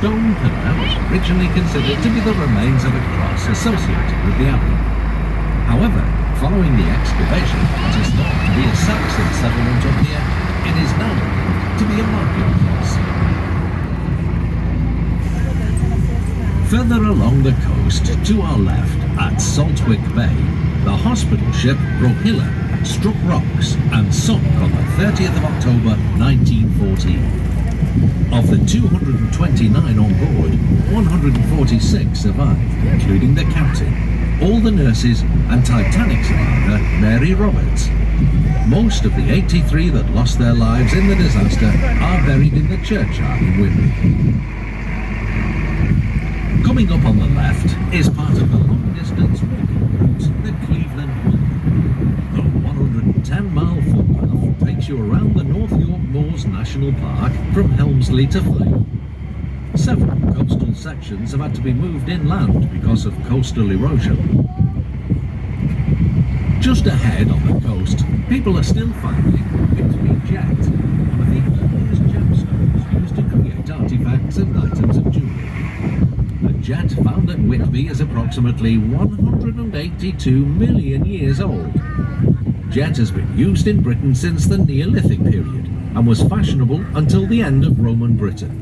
stone pillar was originally considered to be the remains of a cross associated with the abbey. However, following the excavation, it is thought to be a Saxon settlement up here. It is now believed to be a marketplace. Further along the coast, to our left, at Saltwick Bay, the hospital ship Brohilla struck rocks and sunk on the 30th of October 1914. Of the 229 on board, 146 survived, including the captain, all the nurses and Titanic survivor Mary Roberts. Most of the 83 that lost their lives in the disaster are buried in the churchyard in Whitby. Coming up on the left is part of the long-distance walking route, the Cleveland Walk. The 110-mile footpath takes you around the North York Moors National Park from Helmsley to Fife. Several coastal sections have had to be moved inland because of coastal erosion. Just ahead on the coast, people are still finding Whitby jet, one of the earliest gemstones used to create artifacts and items of jewellery. The jet found at Whitby is approximately 182 million years old. Jet has been used in Britain since the Neolithic period and was fashionable until the end of Roman Britain.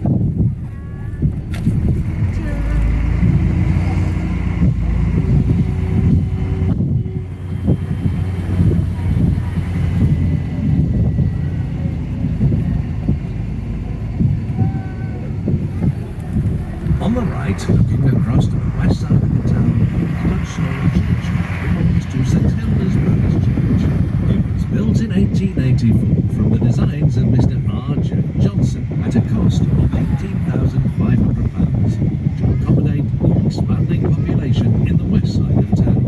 On the right, looking across to the west side of the town, stood Snow Church, belongs to St Hilda's Parish Church. It was built in 1884 from the designs of Mr. R. J. Johnson at a cost of £18,500 to accommodate the expanding population in the west side of town.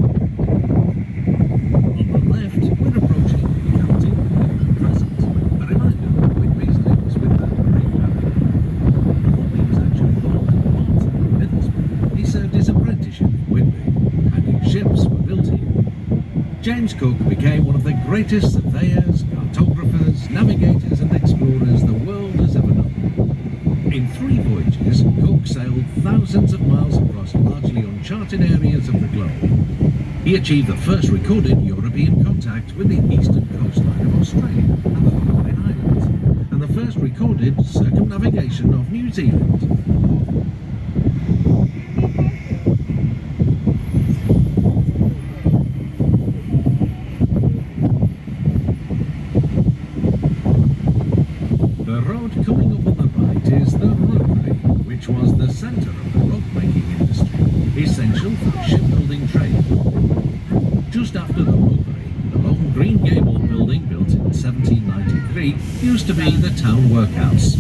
On the left, we're approaching County and present, a reminder of Whitby's links with the Marine Abbey. Before he was actually born, he served his apprenticeship in Whitby, and his ships were built here. James Cook became one of the greatest surveyors, cartographers, navigators and explorers the world has ever known. In 3 voyages, Cook sailed thousands of miles across largely uncharted areas of the globe. He achieved the first recorded European contact with the eastern coastline of Australia and the Hawaiian Islands, and the first recorded circumnavigation of New Zealand. The road coming up on the right is the Rookery, which was the centre of the rope-making industry, essential for the shipbuilding trade. Just after the Rookery, the long green gabled building built in 1793 used to be the town workhouse.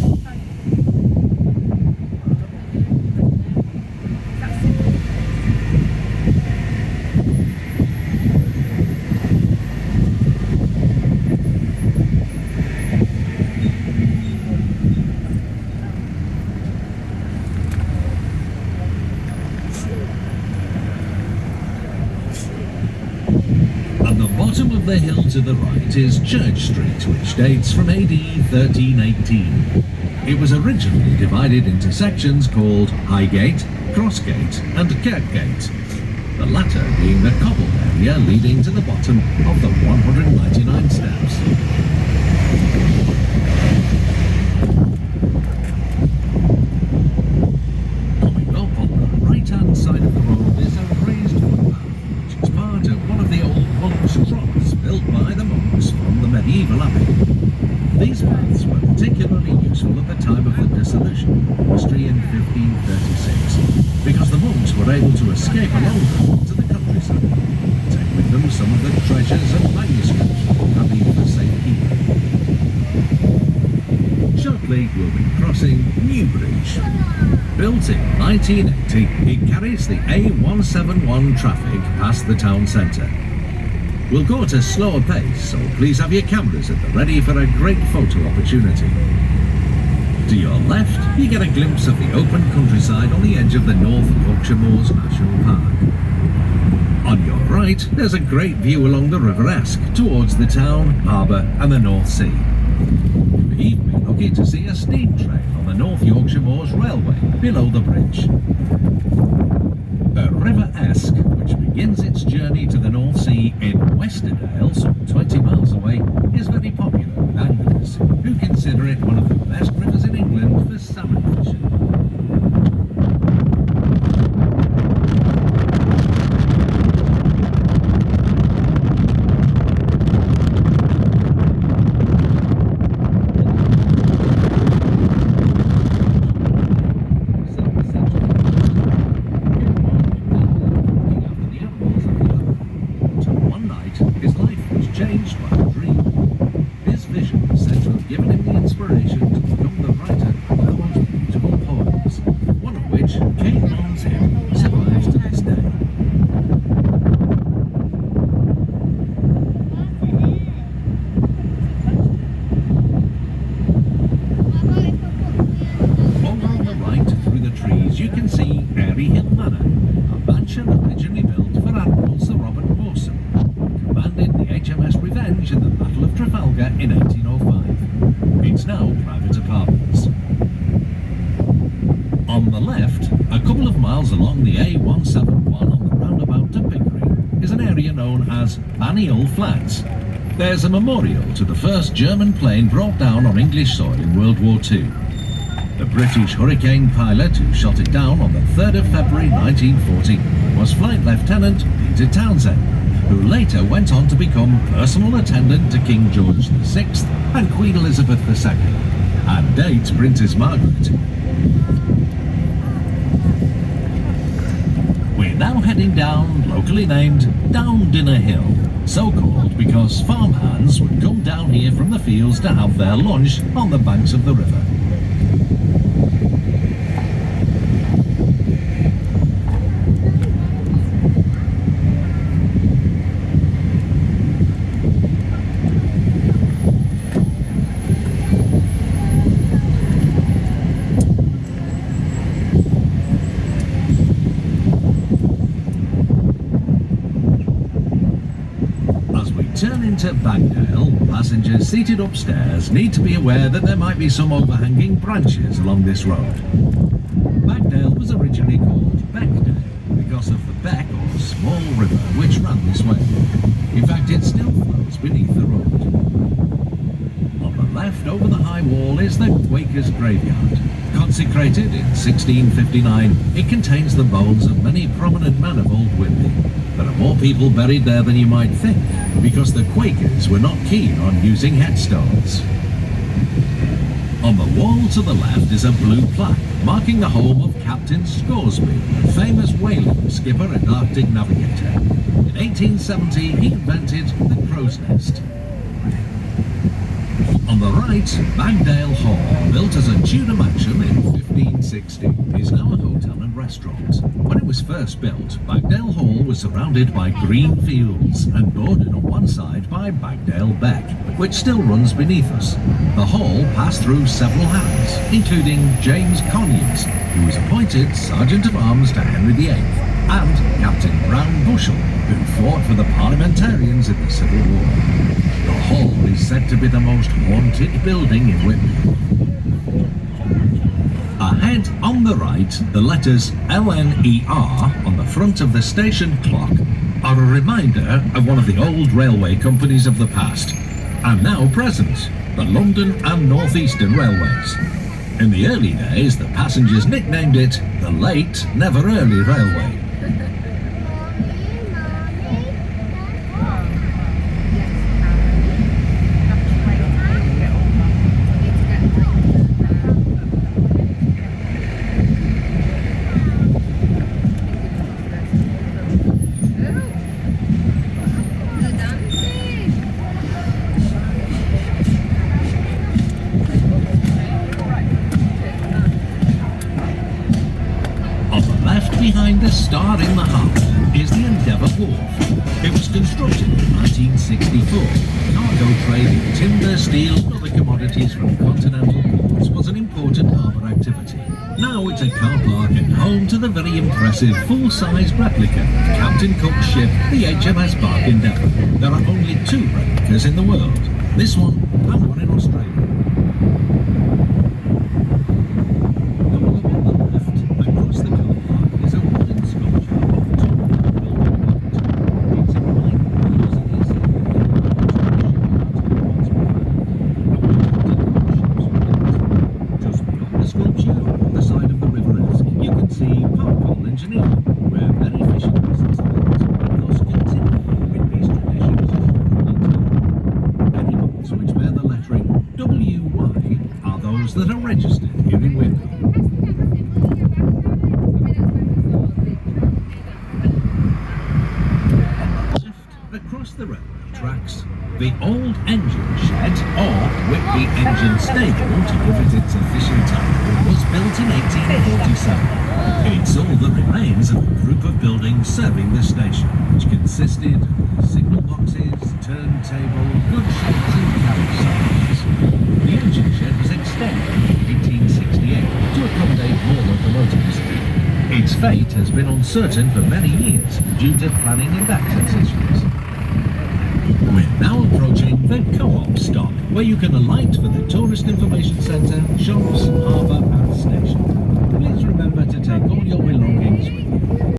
At the bottom of the hill to the right is Church Street, which dates from AD 1318. It was originally divided into sections called Highgate, Crossgate and Kirkgate, the latter being the cobbled area leading to the bottom of the 199 steps. Coming up on the right-hand side of the road is a raised footpath, which is part of one of the old monks' troughs built by the monks from the medieval abbey. These paths were particularly useful at the time of the dissolution of the monastery in 1536, because the monks were able to escape along them to the countryside, take with them some of the treasures and manuscripts of the abbey for safekeeping. Shortly we'll be crossing Newbridge. Built in 1980, it carries the A171 traffic past the town centre. We'll go at a slower pace, so please have your cameras at the ready for a great photo opportunity. To your left, you get a glimpse of the open countryside on the edge of the North Yorkshire Moors National Park. On your right, there's a great view along the River Esk towards the town, harbour and the North Sea. You've been lucky to see a steam train on the North Yorkshire Moors Railway below the bridge. A River Esk, which begins its journey to the North Sea in Westerdale, some 20 miles away, is very popular with anglers, who consider it one of the best rivers in England for salmon fishing. Changed by a dream. His vision is said to have given him the inspiration to become the writer of the most beautiful poems, one of which, Kate Mohn's hymn, survives to this day. Over on the right, through the trees, you can see Airy Hill Manor, a mansion originally built for Admiral Sir Robert Mawson, commanded the HMS Revenge in the Battle of Trafalgar in 1805. It's now private apartments. On the left, a couple of miles along the A171 on the roundabout to Pickering, is an area known as Banniel Flats. There's a memorial to the first German plane brought down on English soil in World War II. The British Hurricane pilot who shot it down on the 3rd of February 1940 was Flight Lieutenant Peter Townsend, who later went on to become personal attendant to King George VI and Queen Elizabeth II, and dates Princess Margaret. We're now heading down, locally named Down Dinner Hill, so called because farmhands would come down here from the fields to have their lunch on the banks of the river. Turn into Bagdale, passengers seated upstairs need to be aware that there might be some overhanging branches along this road. Bagdale was originally called Beckdale because of the beck or small river which ran this way. In fact, it still flows beneath the road. On the left over the high wall is the Quakers' graveyard. Consecrated in 1659, it contains the bones of many prominent men of Old Whitby. There are more people buried there than you might think, because the Quakers were not keen on using headstones. On the wall to the left is a blue plaque marking the home of Captain Scoresby, a famous whaling skipper and Arctic navigator. In 1870 he invented the crow's nest. On the right, Bagdale Hall, built as a Tudor mansion in 1560, is now a hotel and restaurant. When it was first built, Bagdale Hall was surrounded by green fields and bordered on one side by Bagdale Beck, which still runs beneath us. The hall passed through several hands, including James Conyers, who was appointed Sergeant of Arms to Henry VIII, and Captain Brown Bushell, who fought for the parliamentarians in the Civil War. The hall is said to be the most haunted building in Whitby. Ahead on the right, the letters LNER on the front of the station clock are a reminder of one of the old railway companies of the past, and now present, the London and North Eastern Railways. In the early days, the passengers nicknamed it the Late Never Early Railway. Behind the Star in the Harbour is the Endeavour Wharf. It was constructed in 1964. Cargo trade in timber, steel and other commodities from continental ports was an important harbour activity. Now it's a car park and home to the very impressive full-size replica of Captain Cook's ship, the HMS Bark Endeavour. There are only 2 replicas in the world. This one and one in Australia. Coming up on the left, across the car park, is a wooden sculpture of Tom building boat. It's in line because it is the just beyond the sculpture, on the side of the River Esk, you can see Parkpole Engineering, where many fishing vessels are built, thus continuing Whitby's traditions of shore. Many boats which bear the lettering WY are those that are registered here in Whitby. Across the railway tracks, the old engine shed, or Whitby Engine Stable, to give it its official title, was built in 1847. It's all that remains of a group of buildings serving the station, which consisted of signal boxes, turntable, goods sheds and carriage signs. The engine shed was extended in 1868 to accommodate more locomotives. Its fate has been uncertain for many years due to planning and access issues. We're now approaching the Co-op stop, where you can alight for the Tourist Information Centre, shops, harbour and station.